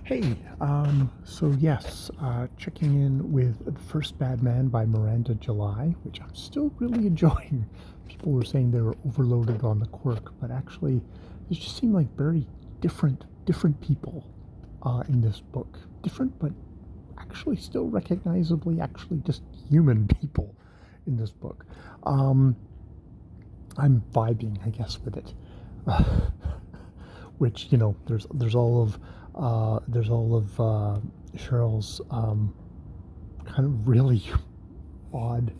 Hey, so yes, checking in with The First Bad Man by Miranda July, which I'm still really enjoying. People were saying they were overloaded on the quirk, but actually, it just seemed like very different people in this book. Different, but actually still recognizably, actually just human people in this book. Um, I'm vibing, I guess, with it. Which there's all of Cheryl's kind of really odd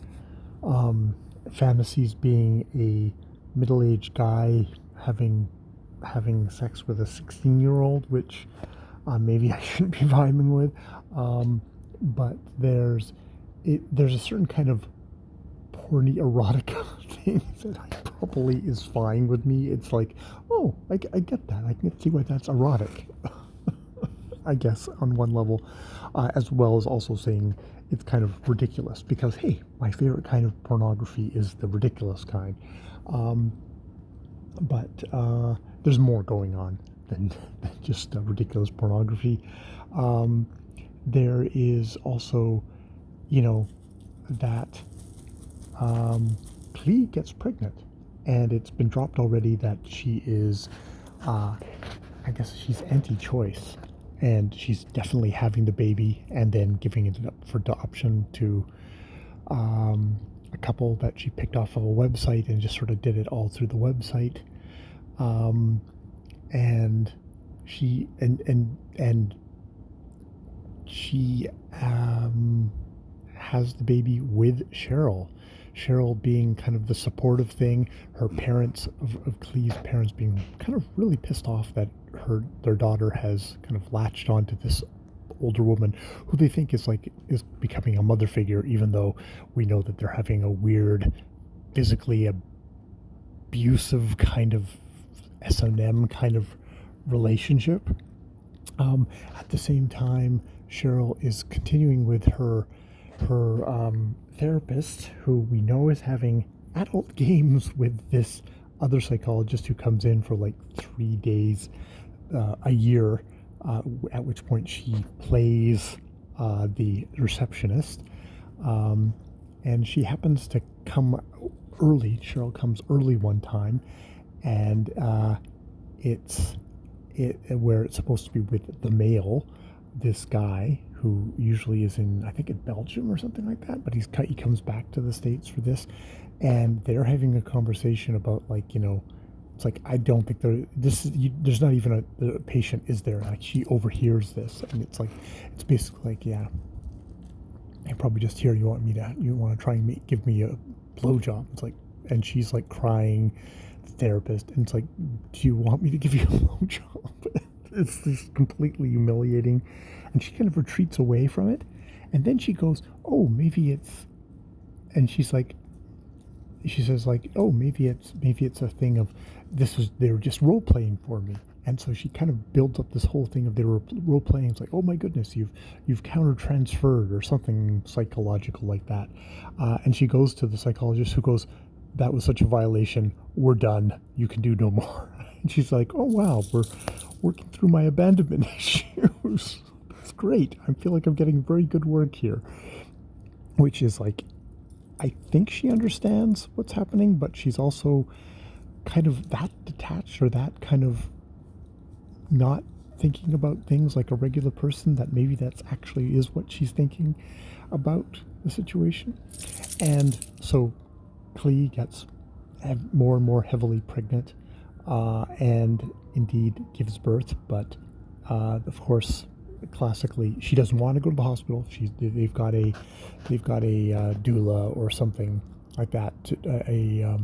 um, fantasies, being a middle-aged guy having sex with a 16-year-old, which maybe I shouldn't be vibing with. But there's a certain kind of porny erotica thing that probably is fine with me. It's like, oh, I get that. I can see why that's erotic. I guess on one level, as well as also saying it's kind of ridiculous because hey, my favorite kind of pornography is the ridiculous kind. Um, but there's more going on than just ridiculous pornography. Um, there is also, you know, that Klee gets pregnant, and it's been dropped already that she is, uh, I guess she's anti-choice, and she's definitely having the baby and then giving it up for adoption to a couple that she picked off of a website and just sort of did it all through the website. Um, and and she has the baby with Cheryl. Cheryl being kind of the supportive thing, her parents of Clee's parents being kind of really pissed off that their daughter has kind of latched onto this older woman who they think is becoming a mother figure, even though we know that they're having a weird, physically abusive kind of S&M kind of relationship. At the same time, Cheryl is continuing with her therapist, who we know is having adult games with this other psychologist who comes in for like 3 days a year, at which point she plays the receptionist. Um, and she happens to come early. Cheryl comes early one time, and it's where it's supposed to be with the male, this guy who usually is in, I think, in Belgium or something like that, but he comes back to the States for this, and they're having a conversation about, like, it's like, I don't think there's not even a patient is there. Like, she overhears this, and it's like, it's basically like, yeah, I probably just hear you want to try and give me a blowjob. It's like, and she's like crying, the therapist, and it's like, do you want me to give you a blowjob? It's just completely humiliating, and she kind of retreats away from it, and then she goes, oh, maybe it's, and she says, like, oh, maybe it's a thing of they were just role playing for me. And so she kind of builds up this whole thing of they were role playing. It's like, oh my goodness, you've counter transferred or something psychological like that. And she goes to the psychologist, who goes, that was such a violation. We're done. You can do no more. And she's like, oh wow, we're working through my abandonment issues. That's great. I feel like I'm getting very good work here. Which is like, I think she understands what's happening, but she's also kind of that detached, or that kind of not thinking about things like a regular person, that maybe that's actually is what she's thinking about the situation. And so Klee gets more and more heavily pregnant, and indeed gives birth, but of course, classically, she doesn't want to go to the hospital. They've got a doula or something like that, a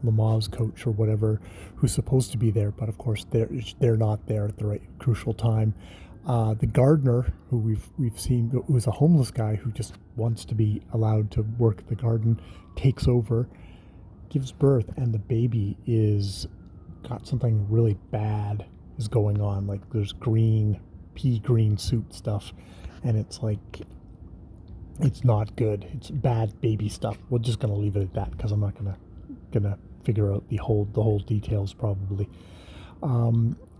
Lamaze coach or whatever, who's supposed to be there, but of course they're not there at the right crucial time. The gardener, who we've seen, who's a homeless guy who just wants to be allowed to work the garden, takes over, gives birth, and the baby is got something really bad is going on. Like, there's pea green soup stuff, and it's like, it's not good. It's bad baby stuff. We're just gonna leave it at that because I'm not gonna figure out the whole details probably.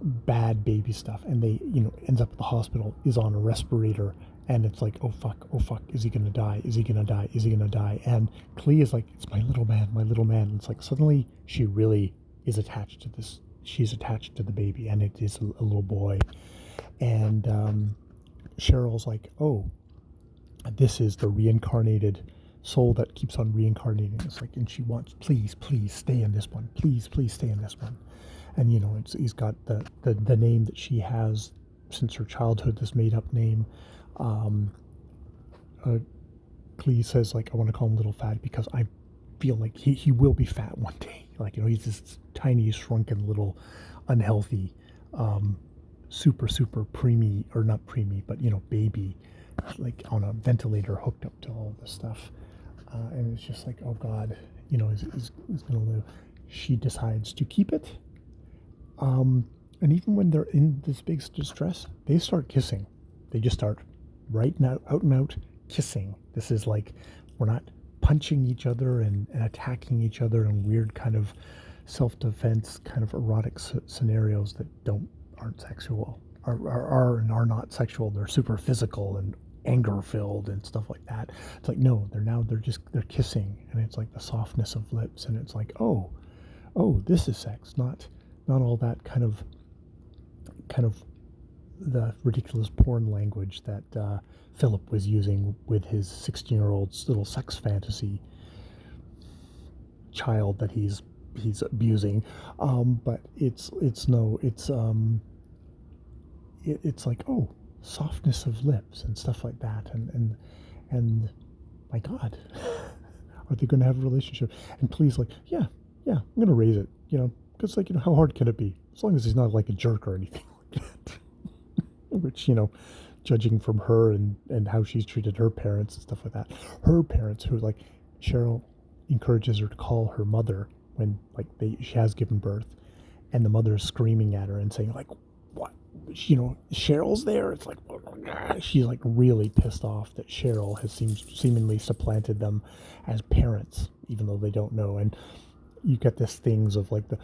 bad baby stuff, and they, ends up at the hospital, is on a respirator, and it's like, oh fuck, is he gonna die? Is he gonna die? Is he gonna die? And Clea is like, it's my little man, my little man. And it's like suddenly she really is attached to this. She's attached to the baby, and it is a little boy. And Cheryl's like, oh, this is the reincarnated soul that keeps on reincarnating. It's like, and she wants, please, please stay in this one. Please, please stay in this one. And he's got the name that she has since her childhood, this made up name. Clee says, like, I want to call him Little Fat because I feel like he will be fat one day. Like, he's this tiny, shrunken, little, unhealthy, super preemie, or not preemie, but baby, like on a ventilator hooked up to all this stuff. And it's just like, oh God, is gonna live. She decides to keep it. And even when they're in this big distress, they start kissing. They just start out and out kissing. This is like, we're not punching each other and attacking each other in weird kind of self-defense kind of erotic scenarios that aren't sexual, are not sexual. They're super physical and anger filled and stuff like that. It's like, no, they're kissing, and it's like the softness of lips, and it's like, oh, this is sex, not all that kind of the ridiculous porn language that Philip was using with his 16-year-old's little sex fantasy child that he's abusing. But it's like, oh, softness of lips and stuff like that, and my God, are they going to have a relationship? And please, like, yeah, I'm going to raise it, because, like, how hard can it be? As long as he's not like a jerk or anything like that. Which, judging from her and how she's treated her parents and stuff like that. Her parents, who, like, Cheryl encourages her to call her mother when, like, she has given birth, and the mother is screaming at her and saying, like, what? Cheryl's there. It's like, oh, she's like really pissed off that Cheryl has seemingly supplanted them as parents, even though they don't know. And you get this things of like the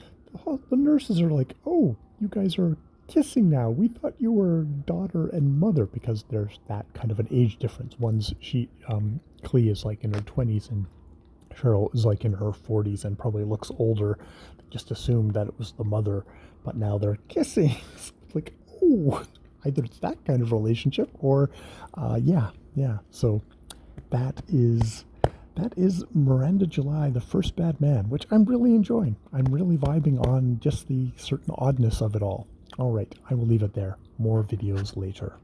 nurses are like, oh, you guys are kissing now. We thought you were daughter and mother, because there's that kind of an age difference. Clea is like in her 20s and Cheryl is like in her 40s and probably looks older. They just assumed that it was the mother, but now they're kissing. It's like, oh, either it's that kind of relationship or, yeah. So that is Miranda July, the Frst Bd Mn, which I'm really enjoying. I'm really vibing on just the certain oddness of it all. All right, I will leave it there. More videos later.